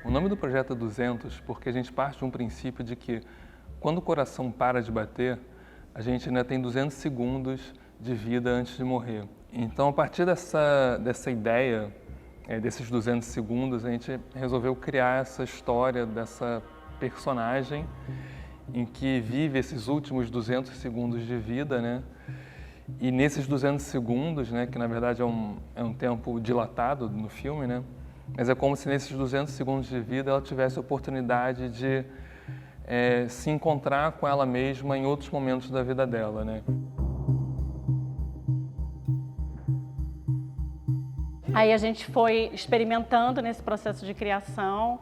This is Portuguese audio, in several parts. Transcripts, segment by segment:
O nome do projeto é 200 porque a gente parte de um princípio de que quando o coração para de bater, a gente ainda tem 200 segundos de vida antes de morrer. Então, a partir dessa ideia, desses 200 segundos, a gente resolveu criar essa história dessa personagem em que vive esses últimos 200 segundos de vida, né? E nesses 200 segundos, né, que na verdade é um tempo dilatado no filme, né? Mas é como se nesses 200 segundos de vida ela tivesse a oportunidade de se encontrar com ela mesma em outros momentos da vida dela, né? Aí a gente foi experimentando nesse processo de criação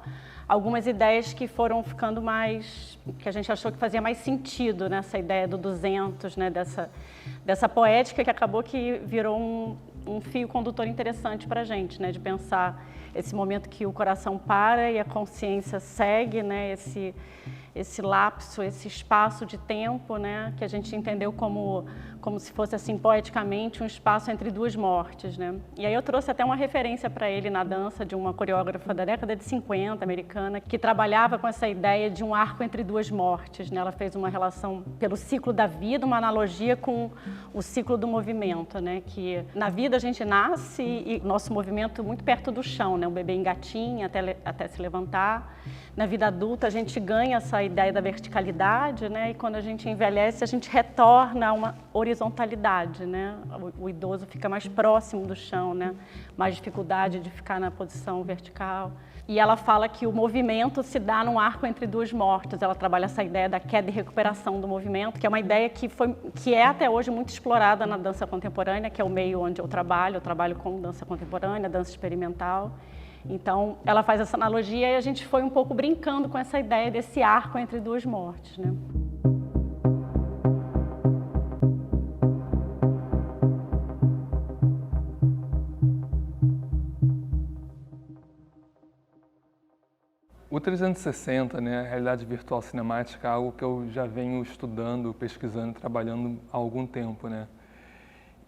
algumas ideias que foram ficando mais, que a gente achou que fazia mais sentido nessa ideia do 200, né, dessa poética que acabou que virou um fio condutor interessante para a gente, né, de pensar esse momento que o coração para e a consciência segue, né, esse lapso, esse espaço de tempo, né, que a gente entendeu como se fosse assim poeticamente um espaço entre duas mortes, né? E aí eu trouxe até uma referência para ele na dança de uma coreógrafa da década de 50 americana que trabalhava com essa ideia de um arco entre duas mortes, né? Ela fez uma relação pelo ciclo da vida, uma analogia com o ciclo do movimento, né? Que na vida a gente nasce e nosso movimento muito perto do chão, né? O bebê engatinha até se levantar. Na vida adulta a gente ganha essa ideia da verticalidade, né? E quando a gente envelhece a gente retorna a uma horizontalidade, né? O idoso fica mais próximo do chão, né? Mais dificuldade de ficar na posição vertical. E ela fala que o movimento se dá num arco entre duas mortes. Ela trabalha essa ideia da queda e recuperação do movimento, que é uma ideia que é até hoje muito explorada na dança contemporânea, que é o meio onde eu trabalho com dança contemporânea, dança experimental. Então, ela faz essa analogia e a gente foi um pouco brincando com essa ideia desse arco entre duas mortes, né? O 360, né, a realidade virtual cinemática, é algo que eu já venho estudando, pesquisando, trabalhando há algum tempo, né?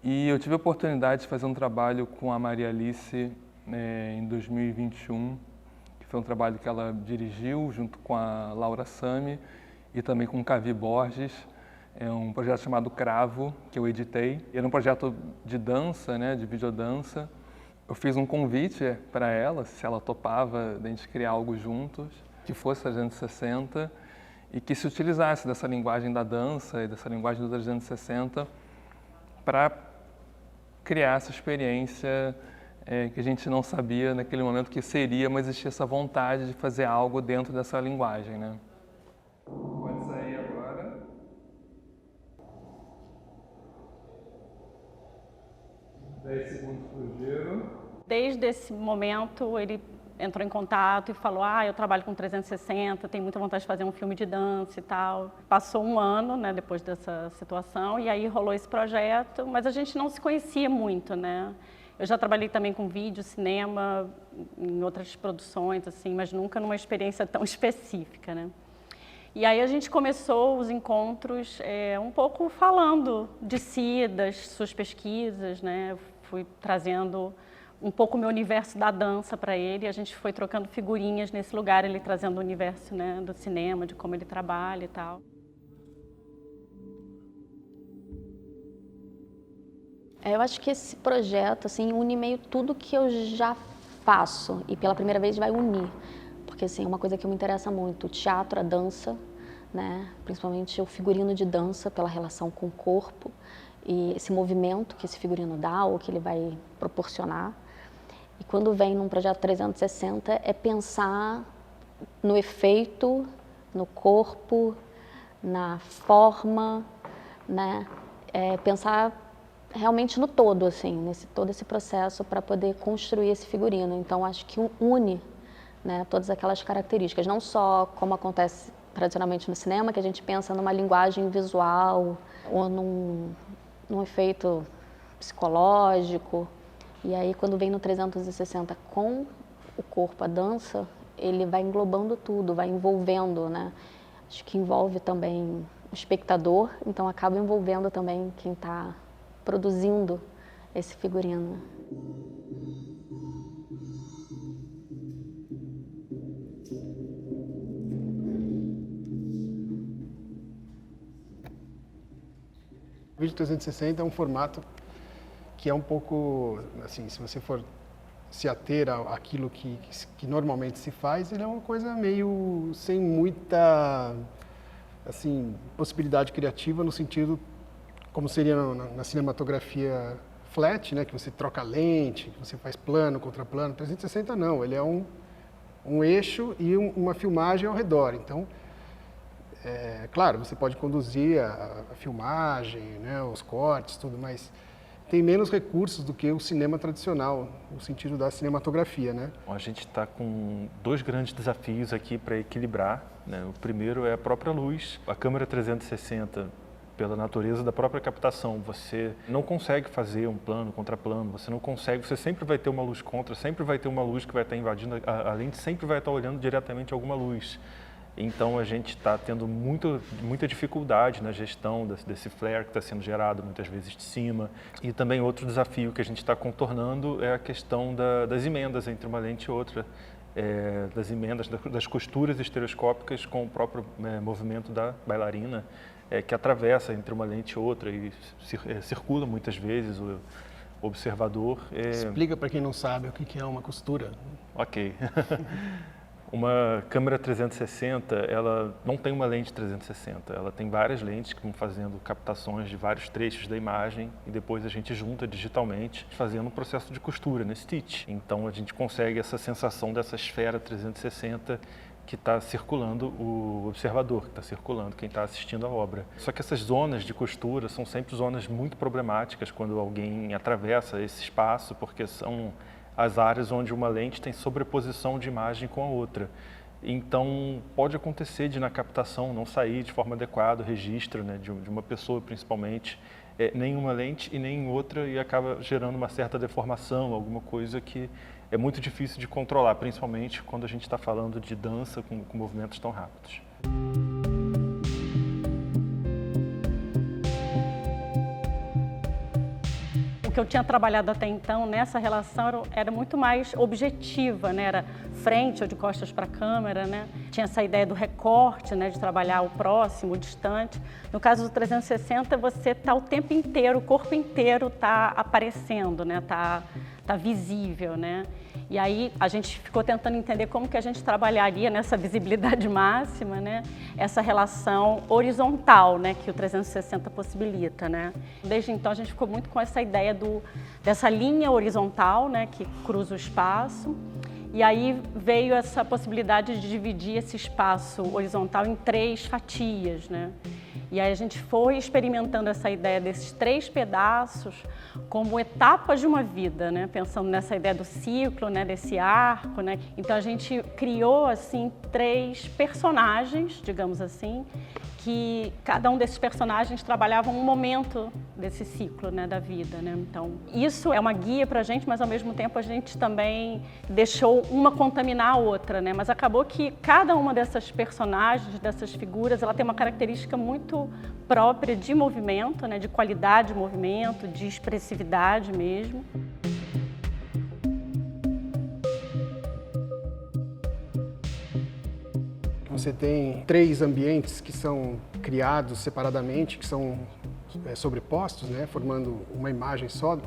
E eu tive a oportunidade de fazer um trabalho com a Maria Alice em 2021, que foi um trabalho que ela dirigiu junto com a Laura Sami e também com o Cavi Borges. É um projeto chamado Cravo, que eu editei. Era um projeto de dança, né, de videodança. Eu fiz um convite para ela, se ela topava, de a gente criar algo juntos, que fosse 360 e que se utilizasse dessa linguagem da dança e dessa linguagem do 360 para criar essa experiência que a gente não sabia naquele momento que seria, mas existia essa vontade de fazer algo dentro dessa linguagem, né? Pode sair agora. Dez segundos para o giro. Desde esse momento, ele entrou em contato e falou: eu trabalho com 360, tenho muita vontade de fazer um filme de dança e tal. Passou um ano, né, depois dessa situação, e aí rolou esse projeto, mas a gente não se conhecia muito, né? Eu já trabalhei também com vídeo, cinema, em outras produções, assim, mas nunca numa experiência tão específica, né? E aí a gente começou os encontros um pouco falando de si, das suas pesquisas, né? Eu fui trazendo um pouco o meu universo da dança para ele, a gente foi trocando figurinhas nesse lugar, ele trazendo o universo, né, do cinema, de como ele trabalha e tal. Eu acho que esse projeto assim, une meio tudo que eu já faço e pela primeira vez vai unir, porque assim, é uma coisa que me interessa muito, o teatro, a dança, né, principalmente o figurino de dança pela relação com o corpo e esse movimento que esse figurino dá ou que ele vai proporcionar. E quando vem num projeto 360 é pensar no efeito, no corpo, na forma, né? Pensar realmente no todo, assim, todo esse processo para poder construir esse figurino. Então acho que une, né, todas aquelas características, não só como acontece tradicionalmente no cinema, que a gente pensa numa linguagem visual ou num efeito psicológico. E aí, quando vem no 360 com o corpo, a dança, ele vai englobando tudo, vai envolvendo, né? Acho que envolve também o espectador, então acaba envolvendo também quem está produzindo esse figurino. O vídeo 360 é um formato que é um pouco, assim, se você for se ater àquilo que normalmente se faz, ele é uma coisa meio sem muita, assim, possibilidade criativa no sentido como seria na cinematografia flat, né, que você troca lente, que você faz plano contra plano. 360 não, ele é um eixo e uma filmagem ao redor. Então, claro, você pode conduzir a filmagem, né, os cortes, tudo, mas tem menos recursos do que o cinema tradicional, no sentido da cinematografia, né? A gente está com 2 grandes desafios aqui para equilibrar, né? O primeiro é a própria luz. A câmera 360, pela natureza da própria captação, você não consegue fazer um plano contra plano, você sempre vai ter uma luz contra, sempre vai ter uma luz que vai estar invadindo, a lente sempre vai estar olhando diretamente alguma luz. Então a gente está tendo muita dificuldade na gestão desse flare que está sendo gerado muitas vezes de cima. E também outro desafio que a gente está contornando é a questão das emendas entre uma lente e outra, das emendas, das costuras estereoscópicas com o próprio movimento da bailarina, que atravessa entre uma lente e outra e circula muitas vezes o observador. Explica para quem não sabe o que é uma costura. Ok. Uma câmera 360, ela não tem uma lente 360, ela tem várias lentes que vão fazendo captações de vários trechos da imagem e depois a gente junta digitalmente, fazendo um processo de costura, né, stitch. Então a gente consegue essa sensação dessa esfera 360 que está circulando o observador, que está circulando quem está assistindo a obra. Só que essas zonas de costura são sempre zonas muito problemáticas quando alguém atravessa esse espaço, porque são as áreas onde uma lente tem sobreposição de imagem com a outra. Então, pode acontecer de na captação não sair de forma adequada o registro, né, de uma pessoa principalmente, nem uma lente e nem outra, e acaba gerando uma certa deformação, alguma coisa que é muito difícil de controlar, principalmente quando a gente está falando de dança com movimentos tão rápidos. O que eu tinha trabalhado até então nessa relação era muito mais objetiva, né? Era frente ou de costas para a câmera, né? Tinha essa ideia do recorte, né? De trabalhar o próximo, o distante. No caso do 360, você está o tempo inteiro, o corpo inteiro está aparecendo, né? Tá visível, né? E aí a gente ficou tentando entender como que a gente trabalharia nessa visibilidade máxima, né? Essa relação horizontal, né? Que o 360 possibilita, né? Desde então a gente ficou muito com essa ideia dessa linha horizontal, né? Que cruza o espaço. E aí veio essa possibilidade de dividir esse espaço horizontal em 3 fatias, né? E aí a gente foi experimentando essa ideia desses 3 pedaços como etapas de uma vida, né? Pensando nessa ideia do ciclo, né? Desse arco, né? Então a gente criou assim 3 personagens, digamos assim, que cada um desses personagens trabalhava um momento desse ciclo, né, da vida, né? Então, isso é uma guia para a gente, mas ao mesmo tempo a gente também deixou uma contaminar a outra, né? Mas acabou que cada uma dessas personagens, dessas figuras, ela tem uma característica muito própria de movimento, né, de qualidade de movimento, de expressividade mesmo. Você tem 3 ambientes que são criados separadamente, que são sobrepostos, né, formando uma imagem só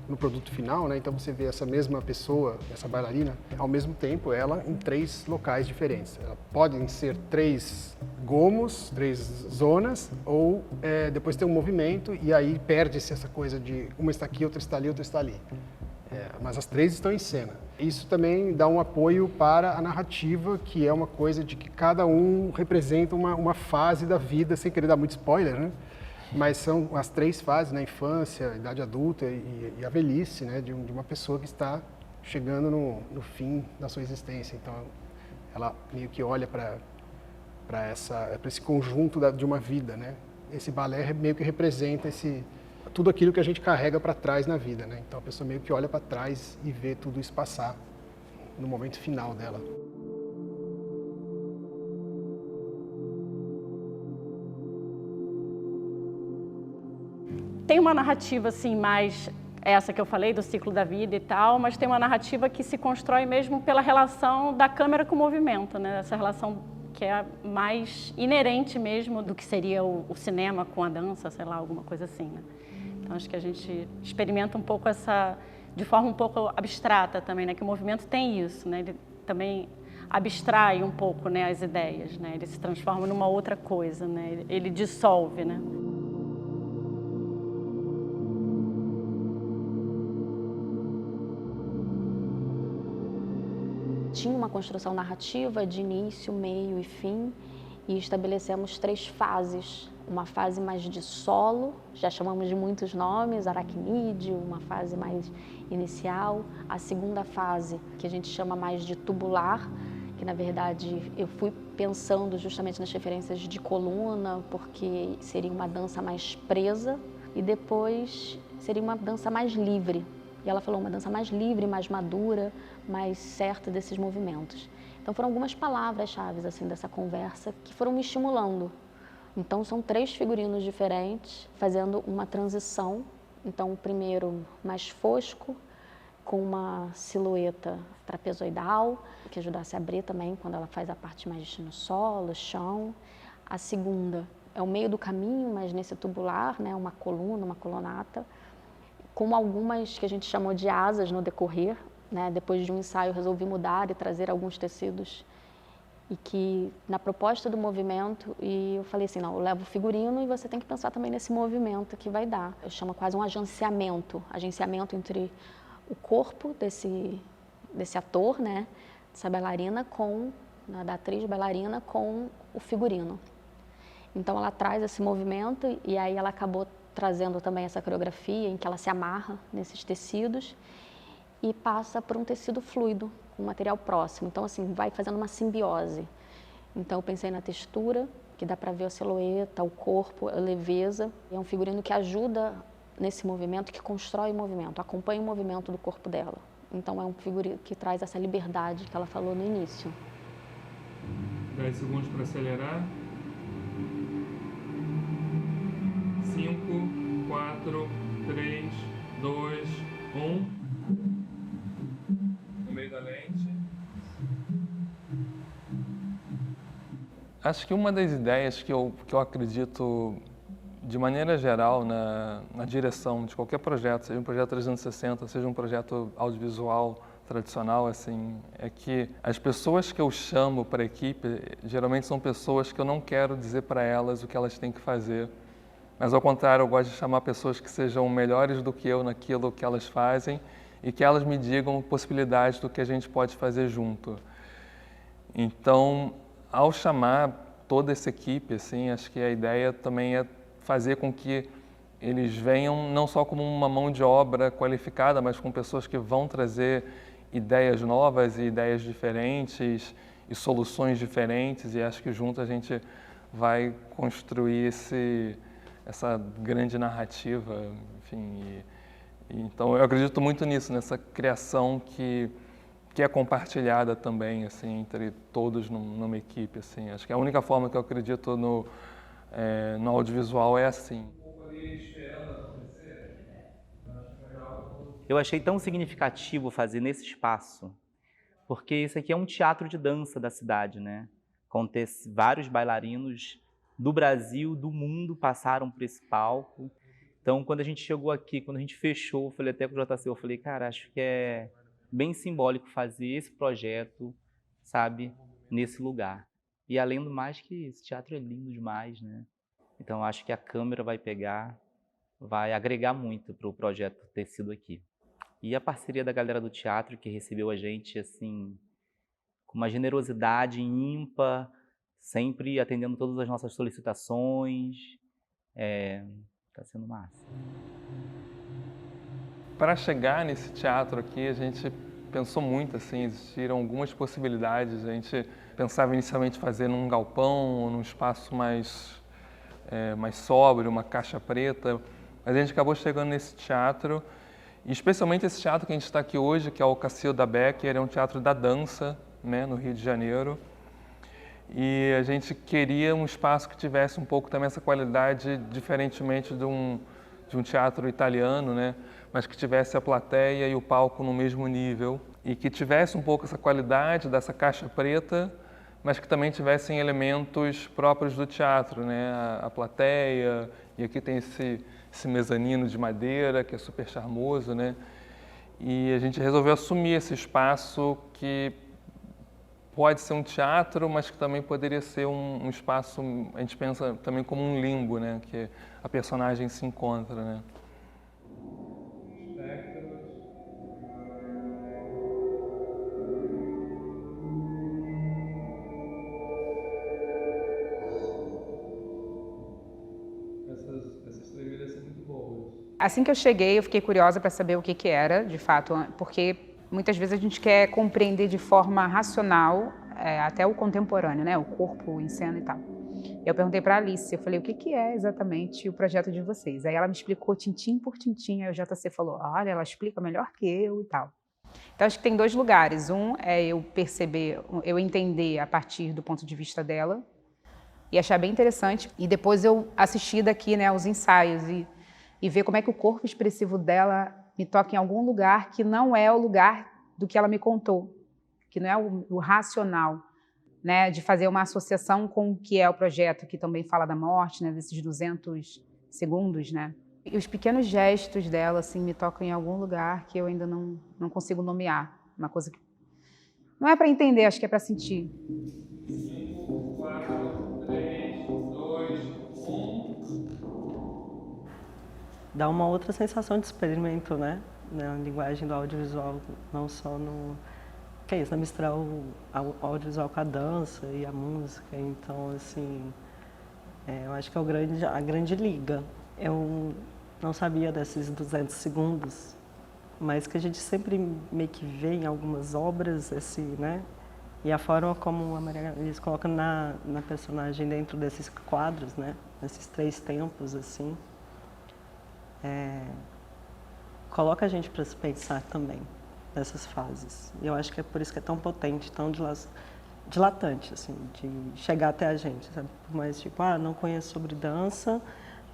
no produto final, né? Então você vê essa mesma pessoa, essa bailarina, ao mesmo tempo ela em 3 locais diferentes. Podem ser 3 gomos, 3 zonas, ou depois tem um movimento e aí perde-se essa coisa de uma está aqui, outra está ali, outra está ali. Mas as 3 estão em cena. Isso também dá um apoio para a narrativa, que é uma coisa de que cada um representa uma fase da vida, sem querer dar muito spoiler, né? Mas são as 3 fases, né? Infância, idade adulta e a velhice, né? De uma pessoa que está chegando no fim da sua existência. Então, ela meio que olha para esse conjunto de uma vida, né? Esse balé meio que representa tudo aquilo que a gente carrega para trás na vida, né? Então a pessoa meio que olha para trás e vê tudo isso passar no momento final dela. Tem uma narrativa assim mais essa que eu falei do ciclo da vida e tal, mas tem uma narrativa que se constrói mesmo pela relação da câmera com o movimento, né? Essa relação que é mais inerente mesmo do que seria o cinema com a dança, sei lá, alguma coisa assim, né? Então acho que a gente experimenta um pouco de forma um pouco abstrata também, né? Que o movimento tem isso, né? Ele também abstrai um pouco, né, as ideias, né? Ele se transforma numa outra coisa, né? Ele dissolve, né? Tinha uma construção narrativa de início, meio e fim, e estabelecemos 3 fases. Uma fase mais de solo, já chamamos de muitos nomes, aracnídeo, uma fase mais inicial. A segunda fase, que a gente chama mais de tubular, que na verdade eu fui pensando justamente nas referências de coluna, porque seria uma dança mais presa, e depois seria uma dança mais livre. E ela falou, uma dança mais livre, mais madura, mais certa desses movimentos. Então foram algumas palavras-chave assim, dessa conversa que foram me estimulando. Então são 3 figurinos diferentes, fazendo uma transição. Então o primeiro mais fosco, com uma silhueta trapezoidal, que ajudasse a abrir também quando ela faz a parte mais no solo, chão. A segunda é o meio do caminho, mas nesse tubular, né, uma coluna, uma colonata, com algumas que a gente chamou de asas no decorrer, né? Depois de um ensaio resolvi mudar e trazer alguns tecidos e que na proposta do movimento, e eu falei assim, não, eu levo o figurino e você tem que pensar também nesse movimento que vai dar. Eu chamo quase um agenciamento entre o corpo desse ator, né? Dessa bailarina da atriz bailarina com o figurino. Então ela traz esse movimento e aí ela acabou trazendo também essa coreografia em que ela se amarra nesses tecidos e passa por um tecido fluido, com material próximo. Então, assim, vai fazendo uma simbiose. Então, eu pensei na textura, que dá para ver a silhueta, o corpo, a leveza. É um figurino que ajuda nesse movimento, que constrói o movimento, acompanha o movimento do corpo dela. Então, é um figurino que traz essa liberdade que ela falou no início. 10 segundos para acelerar. 5, 4, 3, 2, 1. No meio da lente. Acho que uma das ideias que eu acredito, de maneira geral, na direção de qualquer projeto, seja um projeto 360, seja um projeto audiovisual tradicional, assim, é que as pessoas que eu chamo para a equipe, geralmente são pessoas que eu não quero dizer para elas o que elas têm que fazer. Mas, ao contrário, eu gosto de chamar pessoas que sejam melhores do que eu naquilo que elas fazem e que elas me digam possibilidades do que a gente pode fazer junto. Então, ao chamar toda essa equipe, assim, acho que a ideia também é fazer com que eles venham não só como uma mão de obra qualificada, mas com pessoas que vão trazer ideias novas e ideias diferentes e soluções diferentes, e acho que junto a gente vai construir essa grande narrativa, enfim. Então eu acredito muito nisso, nessa criação que é compartilhada também, assim, entre todos numa equipe, assim. Acho que a única forma que eu acredito no audiovisual é assim. Eu achei tão significativo fazer nesse espaço, porque esse aqui é um teatro de dança da cidade, né? Acontece, vários bailarinos do Brasil, do mundo, passaram por esse palco. Então, quando a gente chegou aqui, quando a gente fechou, eu falei até com o JC, eu falei, cara, acho que é bem simbólico fazer esse projeto, sabe, nesse lugar. E além do mais que esse teatro é lindo demais, né? Então, acho que a câmera vai pegar, vai agregar muito para o projeto ter sido aqui. E a parceria da galera do teatro, que recebeu a gente, assim, com uma generosidade ímpar, sempre atendendo todas as nossas solicitações. Está sendo massa. Para chegar nesse teatro aqui, a gente pensou muito, assim, existiram algumas possibilidades. A gente pensava inicialmente fazer num galpão, ou num espaço mais sóbrio, uma caixa preta, mas a gente acabou chegando nesse teatro, e especialmente esse teatro que a gente está aqui hoje, que é o Cacilda Becker, é um teatro da dança, né, no Rio de Janeiro. E a gente queria um espaço que tivesse um pouco também essa qualidade, diferentemente de um teatro italiano, né? Mas que tivesse a plateia e o palco no mesmo nível e que tivesse um pouco essa qualidade dessa caixa preta, mas que também tivessem elementos próprios do teatro, né? A plateia, e aqui tem esse mezanino de madeira que é super charmoso, né? E a gente resolveu assumir esse espaço que pode ser um teatro, mas que também poderia ser um espaço, a gente pensa também como um limbo, né? Que a personagem se encontra, né? Essas trilhas são muito boas. Assim que eu cheguei, eu fiquei curiosa para saber o que que era, de fato, porque muitas vezes a gente quer compreender de forma racional até o contemporâneo, né? O corpo em cena e tal. Eu perguntei para a Alice, eu falei, o que que é exatamente o projeto de vocês? Aí ela me explicou tintim por tintim, aí o JC falou, olha, ela explica melhor que eu e tal. Então, acho que tem dois lugares. Um é eu perceber, eu entender a partir do ponto de vista dela e achar bem interessante. E depois eu assistir daqui, né, os ensaios e ver como é que o corpo expressivo dela me toca em algum lugar que não é o lugar do que ela me contou, que não é o racional, né, de fazer uma associação com o que é o projeto, que também fala da morte, né, desses 200 segundos, né. E os pequenos gestos dela, assim, me tocam em algum lugar que eu ainda não consigo nomear. Uma coisa que não é para entender, acho que é para sentir. 5, 4, 3, 2, 1. Dá uma outra sensação de experimento, né? Na linguagem do audiovisual, não só no... Que é isso, né? Misturar o audiovisual com a dança e a música. Então, assim, eu acho que é a grande liga. Eu não sabia desses 200 segundos, mas que a gente sempre meio que vê em algumas obras, né? E a forma como a Maria Alice coloca na personagem dentro desses quadros, né? Nesses 3 tempos, assim, coloca a gente para se pensar também nessas fases. E eu acho que é por isso que é tão potente, tão dilatante, assim, de chegar até a gente, sabe? Por mais tipo, não conheço sobre dança,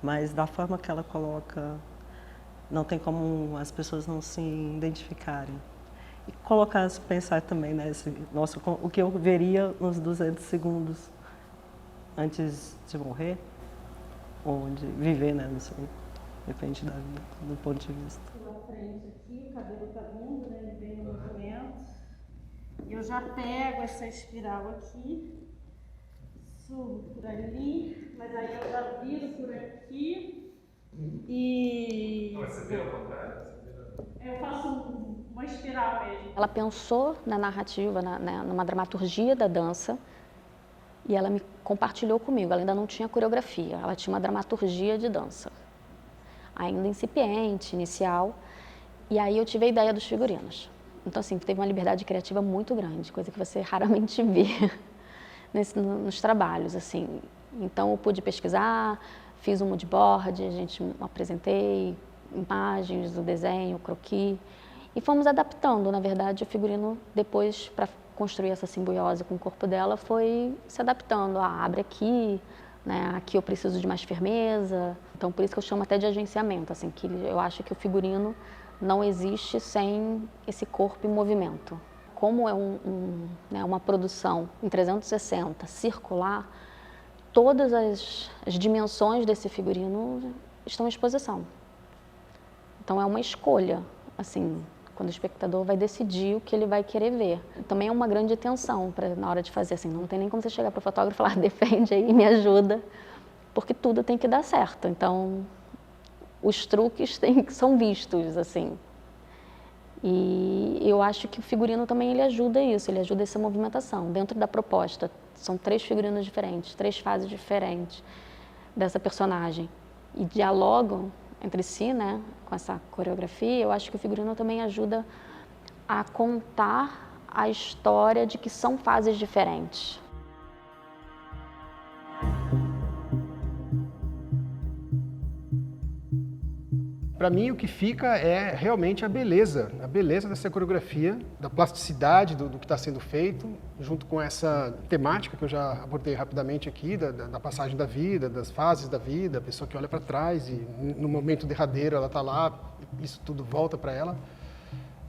mas da forma que ela coloca, não tem como as pessoas não se identificarem. E colocar, se pensar também, né, o que eu veria nos 200 segundos antes de morrer, ou de viver, né, não sei, depende do ponto de vista. Na frente aqui, o cabelo tá vindo, né, ele vem no movimento. Eu já pego essa espiral aqui, subo por ali, mas aí eu já viro por aqui e... Você vira ao contrário? Eu faço uma espiral mesmo. Ela pensou na narrativa, numa dramaturgia da dança, e ela me compartilhou comigo. Ela ainda não tinha coreografia, ela tinha uma dramaturgia de dança, ainda incipiente, inicial. E aí eu tive a ideia dos figurinos. Então, assim, teve uma liberdade criativa muito grande, coisa que você raramente vê nos trabalhos, assim. Então, eu pude pesquisar, fiz um mood board, a gente apresentei imagens do desenho, croquis, e fomos adaptando. Na verdade, o figurino, depois, para construir essa simbiose com o corpo dela, foi se adaptando. Abre aqui, né? Aqui eu preciso de mais firmeza. Então, por isso que eu chamo até de agenciamento, assim, que eu acho que o figurino não existe sem esse corpo em movimento. Como é uma produção em 360, circular, todas as dimensões desse figurino estão em exposição. Então é uma escolha, assim, quando o espectador vai decidir o que ele vai querer ver. Também é uma grande tensão na hora de fazer, assim, não tem nem como você chegar para o fotógrafo e falar, defende aí, me ajuda, porque tudo tem que dar certo. Então, os truques são vistos, assim. E eu acho que o figurino também ele ajuda isso, ele ajuda essa movimentação. Dentro da proposta, são 3 figurinos diferentes, 3 fases diferentes dessa personagem. E dialogam entre si, né, com essa coreografia. Eu acho que o figurino também ajuda a contar a história de que são fases diferentes. Para mim, o que fica é realmente a beleza dessa coreografia, da plasticidade do que está sendo feito, junto com essa temática que eu já abordei rapidamente aqui, da passagem da vida, das fases da vida, a pessoa que olha para trás e no momento derradeiro ela está lá, isso tudo volta para ela.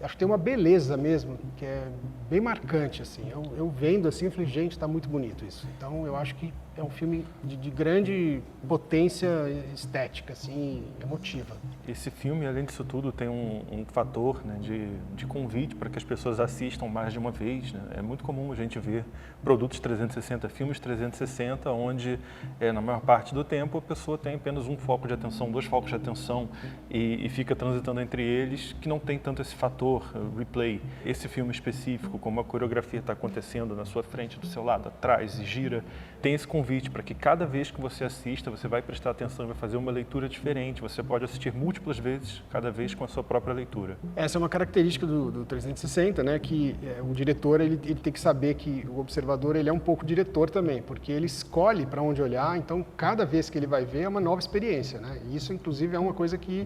acho que tem uma beleza mesmo, que é bem marcante, assim. Eu vendo assim, eu falei, gente, está muito bonito isso. Então, eu acho que é um filme de grande potência estética, assim, emotiva. Esse filme, além disso tudo, tem um fator, né, de convite para que as pessoas assistam mais de uma vez, né? É muito comum a gente ver produtos 360, filmes 360, onde, na maior parte do tempo, a pessoa tem apenas um foco de atenção, 2 focos de atenção e fica transitando entre eles, que não tem tanto esse fator replay. Esse filme específico, como a coreografia está acontecendo na sua frente, do seu lado, atrás e gira, tem esse convite para que cada vez que você assista, você vai prestar atenção e vai fazer uma leitura diferente. Você pode assistir múltiplas vezes, cada vez com a sua própria leitura. Essa é uma característica do 360, né? Que o diretor ele tem que saber que o observador ele é um pouco diretor também, porque ele escolhe para onde olhar. Então, cada vez que ele vai ver é uma nova experiência, né? E isso, inclusive, é uma coisa que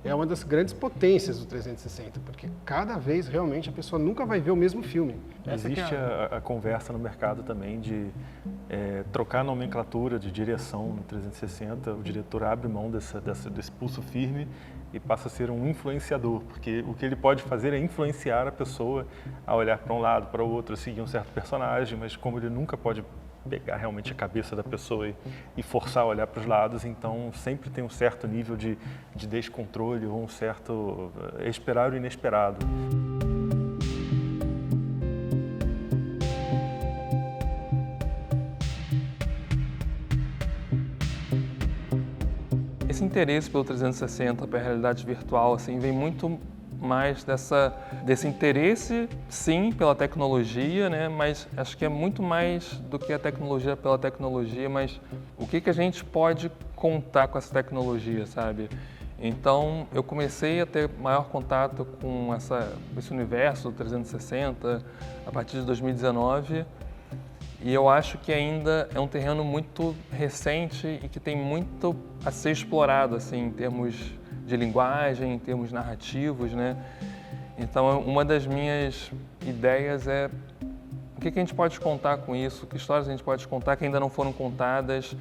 é uma das grandes potências do 360, porque cada vez realmente a pessoa nunca vai ver o mesmo filme. Existe a conversa no mercado também de trocar a nomenclatura de direção no 360, o diretor abre mão desse pulso firme e passa a ser um influenciador, porque o que ele pode fazer é influenciar a pessoa a olhar para um lado, para o outro, a seguir um certo personagem, mas como ele nunca pode pegar realmente a cabeça da pessoa e forçar a olhar para os lados, então sempre tem um certo nível de descontrole ou um certo esperar o inesperado. Esse interesse pelo 360, pela realidade virtual, assim, vem muito mais desse interesse, sim, pela tecnologia, né? Mas acho que é muito mais do que a tecnologia pela tecnologia, mas o que a gente pode contar com essa tecnologia, sabe? Então, eu comecei a ter maior contato com esse universo do 360 a partir de 2019, e eu acho que ainda é um terreno muito recente e que tem muito a ser explorado, assim, em termos de linguagem, em termos narrativos, né? Então, uma das minhas ideias é o que a gente pode contar com isso, que histórias a gente pode contar que ainda não foram contadas,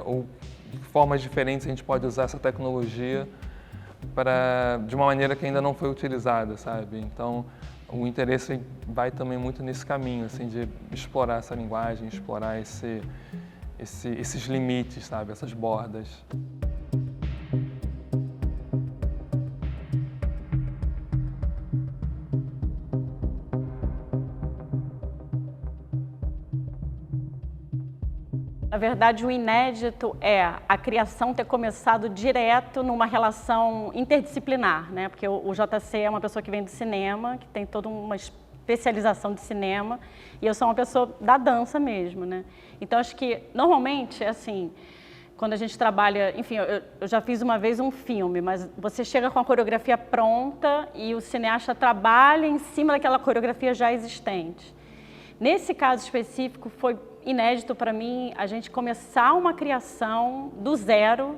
ou de formas diferentes a gente pode usar essa tecnologia de uma maneira que ainda não foi utilizada, sabe? Então, o interesse vai também muito nesse caminho, assim, de explorar essa linguagem, explorar esses limites, sabe? Essas bordas. Na verdade, o inédito é a criação ter começado direto numa relação interdisciplinar, né? Porque o JC é uma pessoa que vem do cinema, que tem toda uma especialização de cinema, e eu sou uma pessoa da dança mesmo, né? Então, acho que, normalmente, assim, quando a gente trabalha... Enfim, eu já fiz uma vez um filme, mas você chega com a coreografia pronta e o cineasta trabalha em cima daquela coreografia já existente. Nesse caso específico, foi inédito para mim a gente começar uma criação do zero,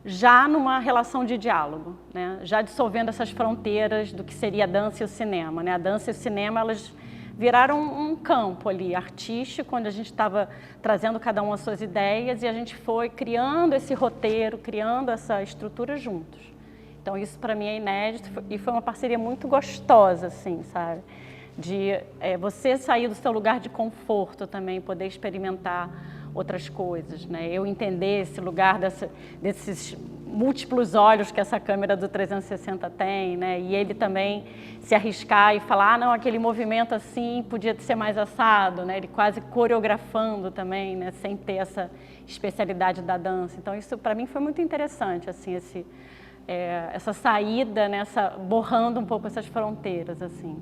já numa relação de diálogo, né? Já dissolvendo essas fronteiras do que seria a dança e o cinema, né? A dança e o cinema, elas viraram um campo ali artístico, onde a gente estava trazendo cada um as suas ideias e a gente foi criando esse roteiro, criando essa estrutura juntos. Então isso para mim é inédito e foi uma parceria muito gostosa, assim, sabe? De você sair do seu lugar de conforto também, poder experimentar outras coisas, né? Eu entender esse lugar desses múltiplos olhos que essa câmera do 360 tem, né? E ele também se arriscar e falar, não, aquele movimento assim podia ser mais assado, né? Ele quase coreografando também, né? Sem ter essa especialidade da dança. Então isso para mim foi muito interessante, assim, essa saída, né? Borrando um pouco essas fronteiras, assim.